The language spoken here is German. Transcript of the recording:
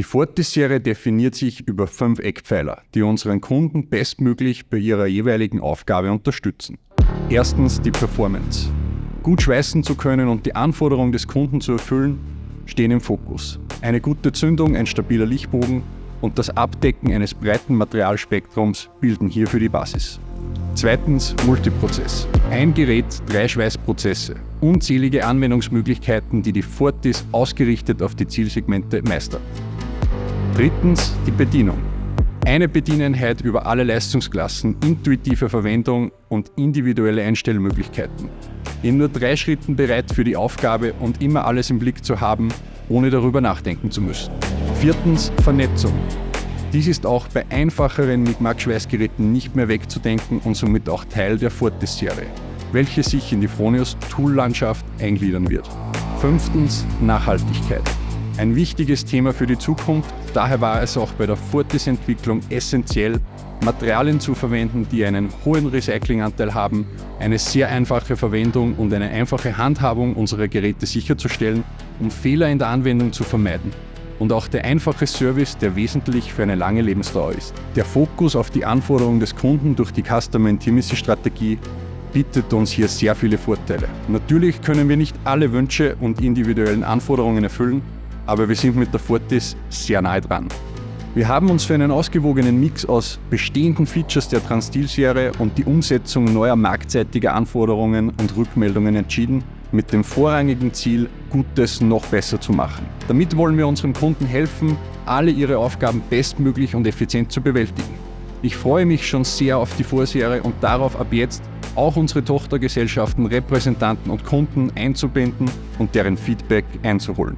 Die Fortis-Serie definiert sich über 5 Eckpfeiler, die unseren Kunden bestmöglich bei ihrer jeweiligen Aufgabe unterstützen. Erstens die Performance. Gut schweißen zu können und die Anforderungen des Kunden zu erfüllen, stehen im Fokus. Eine gute Zündung, ein stabiler Lichtbogen und das Abdecken eines breiten Materialspektrums bilden hierfür die Basis. Zweitens Multiprozess. Ein Gerät, 3 Schweißprozesse. Unzählige Anwendungsmöglichkeiten, die die Fortis ausgerichtet auf die Zielsegmente meistert. Drittens die Bedienung. Eine Bedieneinheit über alle Leistungsklassen, intuitive Verwendung und individuelle Einstellmöglichkeiten. In nur 3 Schritten bereit für die Aufgabe und immer alles im Blick zu haben, ohne darüber nachdenken zu müssen. Viertens Vernetzung. Dies ist auch bei einfacheren Mi'kmaq-Schweißgeräten nicht mehr wegzudenken und somit auch Teil der Fortis-Serie, welche sich in die Fronius Tool-Landschaft eingliedern wird. Fünftens Nachhaltigkeit. Ein wichtiges Thema für die Zukunft, daher war es auch bei der Fortis-Entwicklung essentiell, Materialien zu verwenden, die einen hohen Recyclinganteil haben, eine sehr einfache Verwendung und eine einfache Handhabung unserer Geräte sicherzustellen, um Fehler in der Anwendung zu vermeiden. Und auch der einfache Service, der wesentlich für eine lange Lebensdauer ist. Der Fokus auf die Anforderungen des Kunden durch die Customer Intimacy Strategie bietet uns hier sehr viele Vorteile. Natürlich können wir nicht alle Wünsche und individuellen Anforderungen erfüllen, aber wir sind mit der Fortis sehr nahe dran. Wir haben uns für einen ausgewogenen Mix aus bestehenden Features der Transtil-Serie und die Umsetzung neuer marktseitiger Anforderungen und Rückmeldungen entschieden, mit dem vorrangigen Ziel, Gutes noch besser zu machen. Damit wollen wir unseren Kunden helfen, alle ihre Aufgaben bestmöglich und effizient zu bewältigen. Ich freue mich schon sehr auf die Vorserie und darauf, ab jetzt auch unsere Tochtergesellschaften, Repräsentanten und Kunden einzubinden und deren Feedback einzuholen.